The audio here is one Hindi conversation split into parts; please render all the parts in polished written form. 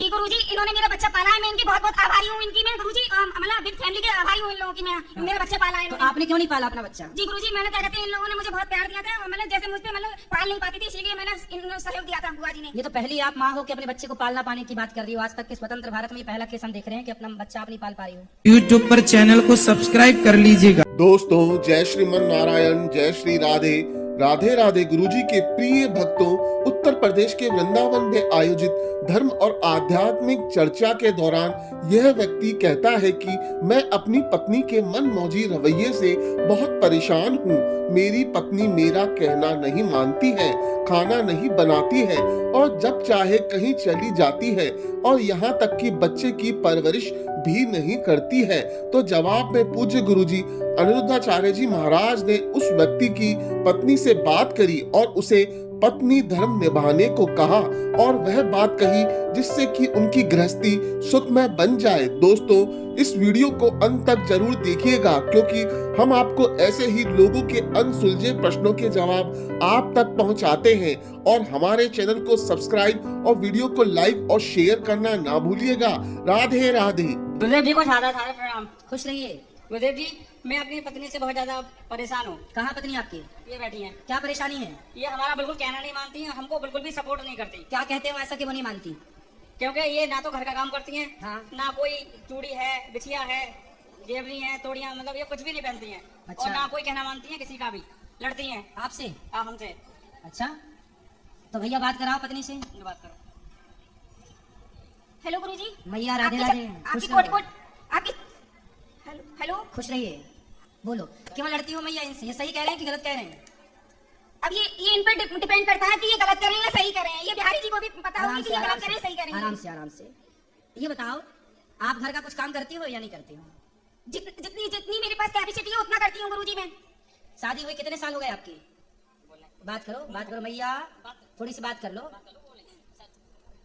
जी गुरुजी, इन्होंने मेरा बच्चा पाला है, मैं इनकी बहुत बहुत आभारी हूँ। इनकी मैं गुरुजी मतलब विद फैमिली के आभारी हूँ इन लोगों की। मैं मेरा बच्चा पाला है तो इन्होंने। आपने क्यों नहीं पाला अपना बच्चा? जी गुरुजी, मैंने क्या कहते हैं, इन लोगों ने मुझे बहुत प्यार दिया था, मतलब जैसे मुझ पे मतलब पाल नहीं पाती थी, इसलिए मैंने इन्होंने सहयोग दिया था बुआ जी ने। ये तो पहली आप माँ हो कि अपने बच्चे को पालना पाने की बात कर रही हो। आज तक के स्वतंत्र भारत में ये पहला केस हम देख रहे हैं कि अपना बच्चा आप नहीं पाल पा रही हो। यूट्यूब पर चैनल को सब्सक्राइब कर लीजिएगा। दोस्तों, जय श्रीमन नारायण, जय श्री राधे। राधे राधे गुरुजी के प्रिय भक्तों, उत्तर प्रदेश के वृंदावन में आयोजित धर्म और आध्यात्मिक चर्चा के दौरान यह व्यक्ति कहता है कि मैं अपनी पत्नी के मनमौजी रवैये से बहुत परेशान हूँ। मेरी पत्नी मेरा कहना नहीं मानती है, खाना नहीं बनाती है और जब चाहे कहीं चली जाती है और यहाँ तक कि बच्चे की परवरिश भी नहीं करती है। तो जवाब में पूज्य गुरुजी अनिरुद्धाचार्य जी महाराज ने उस व्यक्ति की पत्नी से बात करी और उसे पत्नी धर्म निभाने को कहा और वह बात कही जिससे कि उनकी गृहस्थी सुखमय बन जाए। दोस्तों, इस वीडियो को अंत तक जरूर देखिएगा, क्योंकि हम आपको ऐसे ही लोगों के अनसुलझे प्रश्नों के जवाब आप तक पहुंचाते हैं। और हमारे चैनल को सब्सक्राइब और वीडियो को लाइक और शेयर करना ना भूलिएगा। राधे राधे। गुरुदेव जी को सादा सादा प्रणाम। खुश रहिए। गुरुदेव जी, मैं अपनी पत्नी से बहुत ज्यादा परेशान हूँ। कहाँ पत्नी आपकी? ये बैठी हैं। क्या परेशानी है? ये हमारा बिल्कुल कहना नहीं मानती हैं, हमको बिल्कुल भी सपोर्ट नहीं करती। क्या कहते हो ऐसा कि वो नहीं मानती? क्योंकि ये ना तो घर का काम करती हैं, हाँ। ना कोई चूड़ी है, बिछिया है, जेवरी है, तोड़ियां, मतलब ये कुछ भी नहीं पहनती हैं। अच्छा। और ना कोई कहना मानती है किसी का भी, लड़ती हैं आपसे? हमसे। अच्छा, तो भैया बात कराओ पत्नी से। बात करो। हेलो गुरुजी। मैया राधे आपकी राधे। आपकी खुश कोट रहो। कोट आपकी हेलो हेलो। खुश रहिए। बोलो, क्यों लड़ती हो मैया इनसे? ये सही कह रहे हैं कि गलत कह रहे हैं? अब ये इन पर डिपेंड करता है कि ये गलत कर रहे हैं या सही कर रहे हैं। ये बिहारी जी को भी पता होगा कि ये गलत कर रहे हैं सही कर रहे हैं। आराम से आराम से। ये बताओ, आप घर का कुछ काम करती हो या नहीं करती हो? जितनी जितनी मेरे पास कैपेसिटी है उतना करती हूँ गुरुजी मैं। शादी हुई कितने साल हो गए आपकी? बात करो मैया, थोड़ी सी बात कर लो।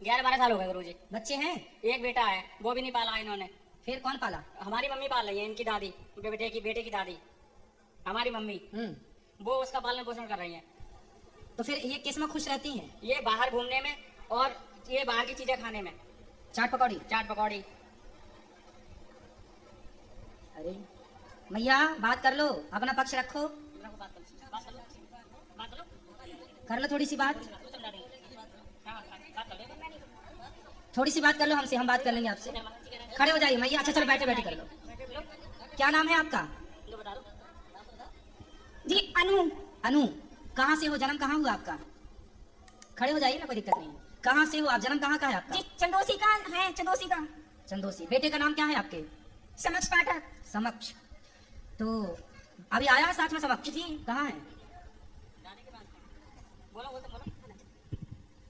11-12 साल हो गए गुरुजी। बच्चे हैं? एक बेटा है, वो भी नहीं पाला इन्होंने। फिर कौन पाला? हमारी मम्मी पाल रही है, इनकी दादी, बेटे की दादी, हमारी मम्मी, वो उसका पालन पोषण कर रही है। तो फिर ये किस में खुश रहती हैं? ये बाहर घूमने में और ये बाहर की चीजें खाने में। चाट पकौड़ी? चाट पकौड़ी। अरे मैया, बात कर लो, अपना पक्ष रखो। कर लो थोड़ी सी बात। थोड़ी सी बात कर लो हमसे, हम बात कर लेंगे आपसे। खड़े हो जाइए मैया। अच्छा चलो, बैठे बैठे कर लो। क्या नाम है आपका? जी अनु। अनु, कहाँ से हो? जन्म कहाँ हुआ आपका? खड़े हो जाइए ना, कोई दिक्कत नहीं। कहाँ से हो आप? जन्म कहाँ का है आपका? जी चंदोसी का है, चंदोसी का। चंदोसी। बेटे का नाम क्या है आपके? समक्ष पाठक। समक्ष। तो अभी आया है साथ में समक्ष जी? कहाँ है?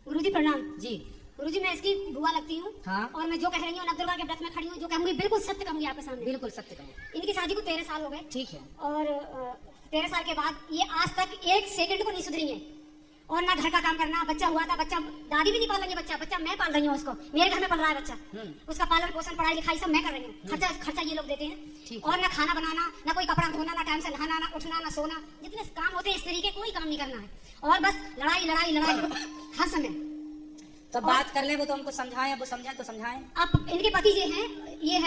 गुरुजी प्रणाम। जी। गुरुजी, मैं इसकी बुआ लगती हूँ। हाँ। और मैं जो कह रही हूँ नवदुर्गा के व्रत में खड़ी हूँ, जो कहूँगी बिल्कुल सत्य कहूँगी आपके सामने। बिल्कुल सत्य कहो। इनकी शादी को 13 साल हो गए। ठीक है। और 13 साल के बाद ये आज तक एक सेकंड को नहीं सुधरी है। और ना घर का काम करना। बच्चा हुआ था, बच्चा दादी भी नहीं पाल रही है, बच्चा मैं पाल रही हूँ उसको। मेरे घर में पल रहा है बच्चा। उसका पालन पोषण, पढ़ाई लिखाई सब मैं कर रही हूँ। खर्चा ये लोग देते हैं। और ना खाना बनाना, ना कोई कपड़ा धोना, ना टाइम से नहाना, ना उठना, ना सोना। जितने काम होते हैं इस तरीके कोई काम नहीं करना है। और बस लड़ाई लड़ाई लड़ाई हर समय। तो बात कर ले, वो तो हमको समझाएं, वो समझाएं तो समझाएं। अब इनके पति जो हैं, ये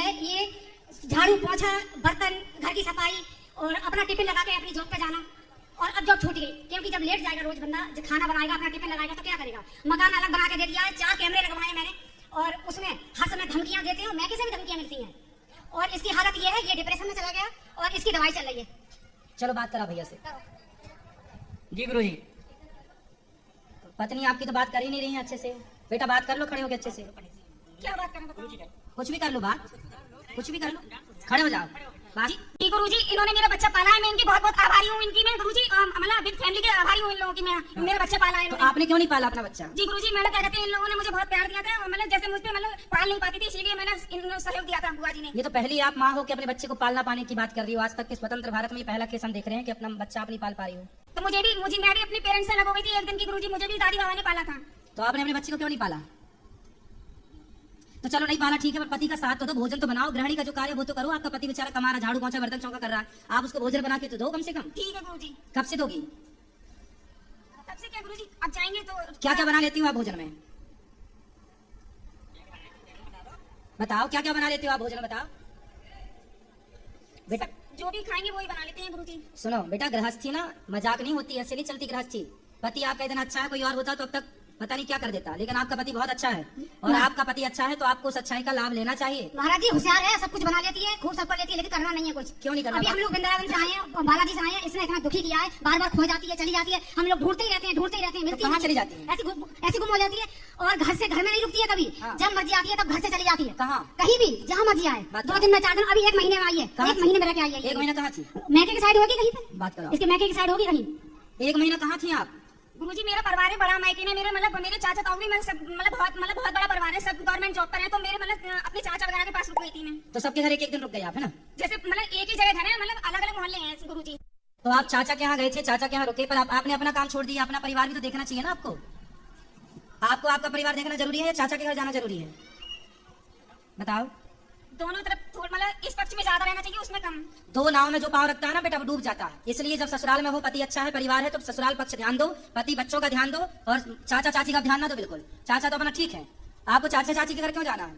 झाड़ू पोछा, बर्तन, घर की सफाई और अपना टिफिन लगा के अपनी जॉब पे जाना। और अब जॉब छूट गई, क्योंकि जब लेट जाएगा रोज बंदा, जब खाना बनाएगा, अपना टिफिन लगाएगा तो क्या करेगा? मकान अलग बना के दे दिया है, 4 कैमरे लगवाए मैंने, और उसमें हर समय धमकियां देते हैं। मैं किसे भी धमकियां मिलती हैं। और इसकी हालत ये है, ये डिप्रेशन में चला गया और इसकी दवाई चल रही है। चलो बात करा भैया से। जी गुरुजी। पत्नी आपकी तो बात कर ही नहीं रही है अच्छे से। बेटा बात कर लो खड़े होके अच्छे से। क्या बात करें बताओ? कुछ भी कर लो, बात कुछ भी कर लो। खड़े हो जाओ। बात। जी गुरुजी, इन्होंने मेरा बच्चा पाला है, मैं इनकी बहुत बहुत आभारी हूँ। इनकी मैं गुरुजी मतलब विद फैमिली के आभारी हूँ इन लोगों की। मैं मेरा बच्चा पाला है तो इन्होंने। आपने क्यों नहीं पाला अपना बच्चा? जी गुरुजी, मैंने क्या कहते हैं, इन लोगों ने मुझे बहुत प्यार दिया था, मतलब जैसे मुझ पे मतलब पाल नहीं पाती थी, इसलिए मैंने इन्होंने सहयोग दिया था बुआ जी ने। ये तो पहली आप माँ हो कि अपने बच्चे को पालना पाने की बात कर रही हो। आज तक के स्वतंत्र भारत में ये पहला केस हम देख रहे हैं कि अपना बच्चा आप नहीं पाल पा रही हो। तो मैं भी अपने पेरेंट्स से अलग हो गई थी एक दिन की गुरुजी। मुझे भी दादी बाबा ने पाला था। तो आपने अपने बच्चे को क्यों नहीं पाला? तो चलो नहीं पाला ठीक है, पर पति का साथ तो दो, भोजन तो बनाओ। गृहिणी का जो कार्य वो तो करो। आपका पति बेचारा कमा रहा, झाड़ू पोंछा बर्तन चौका कर रहा है, आप उसको भोजन बना के तो दो कम से कम। ठीक है गुरुजी। कब से दोगी? तब से क्या गुरुजी, अब जाएंगे तो क्या क्या बना लेती हो आप भोजन में? बताओ क्या क्या बना लेते हो आप भोजन, बताओ बेटा। जो भी खाएंगे वही बना लेते हैं गुरुजी। सुनो बेटा, गृहस्थी ना मजाक नहीं होती, ऐसे नहीं चलती गृहस्थी। पति आपका इतना अच्छा है, कोई और होता तो अब तक पता नहीं क्या कर देता, लेकिन आपका पति बहुत अच्छा है और आपका पति अच्छा है तो आपको उस अच्छाई का लाभ लेना चाहिए। महाराज जी होशियार है, सब कुछ बना लेती है, खूब सब कर लेती है, लेकिन करना नहीं है कुछ। क्यों नहीं करना? अभी हम लोग वृंदावन से आए हैं और बालाजी से आए हैं, इसने इतना दुखी किया है, बार बार खो जाती है, चली जाती है, हम लोग ढूंढते ही रहते हैं, मिलती कहाँ नहीं चली जाती है? ऐसी गुम हो जाती है और घर से घर में नहीं रुकती है कभी। हाँ। जब मर्जी आती है तब घर से चली जाती है। कहाँ? कहीं भी, जहाँ मर्जी आए, बात 2 दिन में 4 दिन, अभी 1 महीने में आई है, कहाँ 1 महीने में रह के आई है। 1 महीना कहाँ थी? मैके की साइड होगी कहीं पे, बात करो। इसके मैके की साइड होगी कहीं। 1 महीना कहाँ थी आप? गुरुजी मेरा परिवार है बड़ा, मायके में मेरे मेरे चाचा ताऊ भी सब बहुत बड़ा परिवार है, सब गवर्नमेंट जॉब पर है, तो मेरे अपने चाचा वगैरह के पास रुक गई थी मैं। तो सबके घर एक एक दिन रुक गए आप, है ना? जैसे एक ही जगह घर है, अलग अलग मोहल्ले हैं गुरुजी। तो आप चाचा के यहाँ गए थे, चाचा के यहाँ रुके, पर आपने अपना काम छोड़ दिया, अपना परिवार भी तो देखना चाहिए ना आपको। आपको आपका परिवार देखना जरूरी है या चाचा के घर जाना जरूरी है, बताओ। दोनों तरफ इस पक्ष में ज्यादा रहना चाहिए, उसमें कम। 2 नाव में जो पाँव रखता है ना बेटा वो डूब जाता है। इसलिए जब ससुराल में हो, पति अच्छा है, परिवार है, तो ससुराल पक्ष ध्यान दो, पति बच्चों का ध्यान दो और चाचा चाची का ध्यान ना दो बिल्कुल। चाचा तो अपना ठीक है, आपको चाचा चाची के घर क्यों जाना है?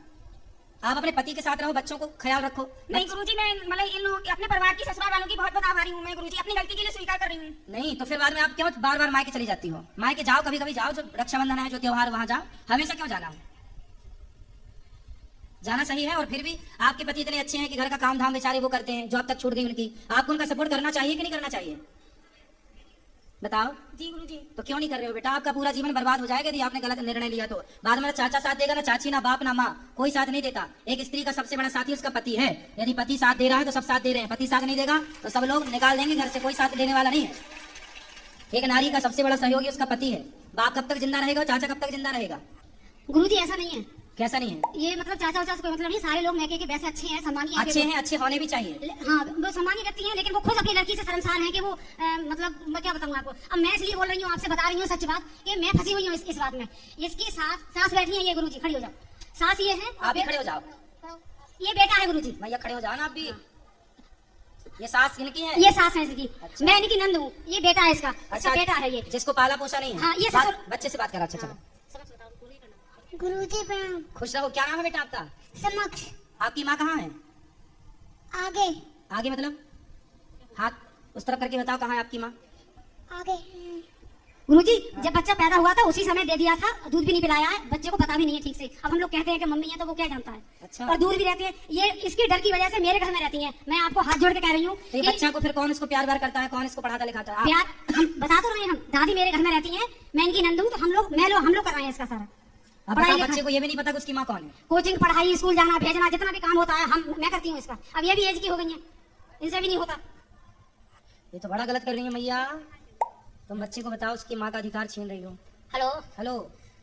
आप अपने पति के साथ रहो, बच्चों को ख्याल रखो। नहीं गुरुजी, मैं इन लोग अपने परिवार की, ससुराल वालों की बहुत आभारी हूँ मैं गुरुजी, अपनी गलती के लिए स्वीकार कर रही हूँ। नहीं तो फिर बाद में आप क्यों बार बार मायके चली जाती हो? मायके जाओ, कभी कभी जाओ, जो रक्षाबंधन है, जो त्योहार, वहां जाओ, हमेशा क्यों जाना है? जाना सही है। और फिर भी आपके पति इतने अच्छे हैं कि घर का काम धाम बेचारे वो करते हैं, जो अब तक छूट गई उनकी, आपको उनका सपोर्ट करना चाहिए कि नहीं करना चाहिए, बताओ। जी गुरुजी। तो क्यों नहीं कर रहे हो बेटा? आपका पूरा जीवन बर्बाद हो जाएगा यदि आपने गलत निर्णय लिया तो। बाद में ना चाचा साथ देगा, ना चाची, ना बाप, ना माँ, कोई साथ नहीं देता। एक स्त्री का सबसे बड़ा साथी उसका पति है। यदि पति साथ दे रहा है तो सब साथ दे रहे हैं, पति साथ नहीं देगा तो सब लोग निकाल देंगे घर से, कोई साथ देने वाला नहीं है। एक नारी का सबसे बड़ा सहयोगी उसका पति है। बाप कब तक जिंदा रहेगा, चाचा कब तक जिंदा रहेगा? गुरुजी ऐसा नहीं है। कैसा नहीं है? ये चाचा उचा से कोई मतलब नहीं, सारे लोग मैके के वैसे अच्छे हैं, सम्मानीय हैं। अच्छे हैं, अच्छे होने भी चाहिए। हाँ, वो सम्मानीय व्यक्ति हैं, लेकिन वो खुद अपनी लड़की से शर्मसार हैं कि वो मैं क्या बताऊँ आपको। अब मैं इसलिए बोल रही हूँ, आपसे बता रही हूँ सच बात कि मैं फंसी हुई हूँ इस बात में। इसकी सास बैठी है, ये गुरुजी खड़ी हो जाओ, सास ये है, आप भी खड़े हो जाओ, ये बेटा है गुरुजी। भैया खड़े हो जाओ ना आप भी। ये सास इनकी है? ये सास है इसकी। अच्छा। मैं इनकी नंद हूँ, ये बेटा है इसका। अच्छा, बेटा है ये, जिसको पाला पोसा नहीं है। हाँ, ये बच्चे से बात करा। अच्छा चलो, गुरुजी प्रणाम। खुश रहो। क्या नाम है बेटा आपका? समक्ष। आपकी माँ कहाँ है? आगे। आगे मतलब हाथ उस तरफ करके बताओ, कहाँ है आपकी माँ? आगे। गुरुजी जब बच्चा पैदा हुआ था उसी समय दे दिया था, दूध भी नहीं पिलाया है, बच्चे को पता भी नहीं है ठीक से। अब हम लोग कहते हैं कि मम्मी है तो वो क्या जानता है। अच्छा। और दूर भी रहती है, ये इसके डर की वजह से मेरे घर में रहती है। मैं आपको हाथ जोड़ के कह रही हूँ तो ये बच्चा को फिर कौन इसको प्यार व्यार करता है, कौन इसको पढ़ाता लिखाता है? प्यार हम बता तो रहे हैं। हम दादी मेरे घर में रहती है, मैं इनकी नंद हूँ, तो हम लोग कर रहे हैं इसका सारा। अब बताओ, बच्चे को ये भी नहीं पता कि उसकी माँ कौन है? कोचिंग, पढ़ाई, स्कूल जाना, भेजना, जितना भी काम होता है मैं करती हूँ इसका। अब ये भी एज की हो गई है, इनसे भी नहीं होता। ये तो बड़ा गलत कर रही है मैया। तुम बच्चे को बताओ, उसकी माँ का अधिकार छीन रही हो। हेलो। हेलो।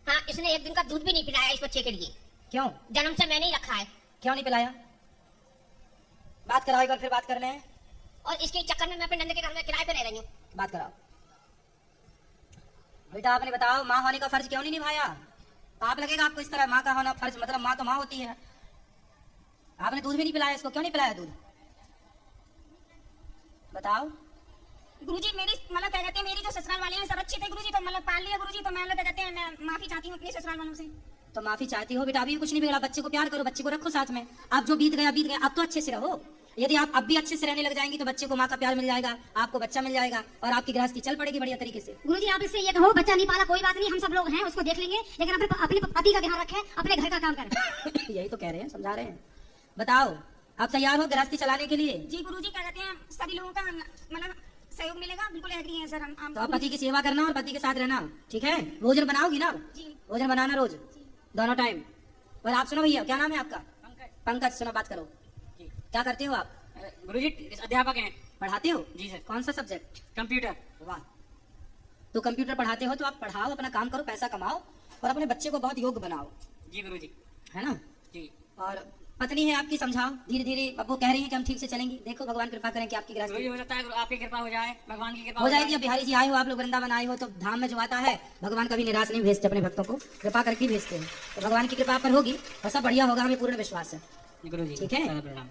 हाँ, इसने 1 दिन का दूध भी नहीं पिलाया इस बच्चे के लिए। क्यों? जन्म से मैंने ही रखा है। क्यों नहीं पिलाया? बात कराओ एक बार, फिर बात कर लें। और इसके चक्कर में मैं अपने नंद के घर में किराए पे रह रही हूँ। बात कराओ बेटा। आपने बताओ, माँ होने का फर्ज क्यों नहीं निभाया? पाप लगेगा आपको इस तरह। माँ का होना फर्ज मतलब माँ तो माँ होती है। आपने दूध भी नहीं पिलाया इसको, क्यों नहीं पिलाया दूध, बताओ। गुरुजी मेरी क्या कहते हैं, मेरी जो ससुराल वाले हैं सब अच्छे थे गुरुजी, तो पाल लिया गुरुजी, तो मैं क्या कहते हैं, मैं माफी चाहती हूँ अपने ससुराल वालों से। तो माफी चाहती हो बेटा, अभी कुछ नहीं बिगड़ा। बच्चे को प्यार करो, बच्चे को रखो साथ में। अब जो बीत गया बीत गया, अब तो अच्छे से रहो। यदि आप अब भी अच्छे से रहने लग जाएंगी तो बच्चे को माँ का प्यार मिल जाएगा, आपको बच्चा मिल जाएगा और आपकी गृहस्थी चल पड़ेगी बढ़िया तरीके से। गुरुजी आप इससे ये कहो, बच्चा नहीं पाला कोई बात नहीं, हम सब लोग हैं, उसको देख लेंगे, लेकिन अपने पति का ध्यान रखें, अपने घर का काम करें। यही तो कह रहे हैं, समझा रहे हैं। बताओ, आप तैयार हो गृहस्थी चलाने के लिए? जी गुरुजी, क्या कहते हैं, सभी लोगों का सहयोग मिलेगा, बिल्कुल एग्री है सर हम। तो आप पति की सेवा करना और पति के साथ रहना, ठीक है? भोजन बनाओगी ना? जी। भोजन बनाना रोज, दोनों टाइम। और आप सुनो भैया, क्या नाम है आपका? पंकज। सुनो, बात करो। क्या करते हो आप? गुरुजी अध्यापक हैं। पढ़ाते हो? जी सर। कौन सा सब्जेक्ट? कंप्यूटर। वाह। तो कंप्यूटर पढ़ाते हो तो आप पढ़ाओ, अपना काम करो, पैसा कमाओ और अपने बच्चे को बहुत योग्य बनाओ, जी गुरुजी। है ना? जी। और पत्नी है आपकी, समझाओ धीरे धीरे। अब वो कह रही है कि हम ठीक से चलेंगे। देखो भगवान कृपा करें कि आपकी गृहस्थी हो सकता है आपकी कृपा हो जाए, भगवान की कृपा हो जाएगी। अब बिहारी जी आए हो, आप लोग वृंदावन आए हो, तो धाम में जो आता है भगवान कभी निराश नहीं भेजते, अपने भक्तों को कृपा करके भेजते हैं। तो भगवान की कृपा पर होगी और सब बढ़िया होगा, हमें पूर्ण विश्वास है। गुरुजी ठीक है? प्रणाम।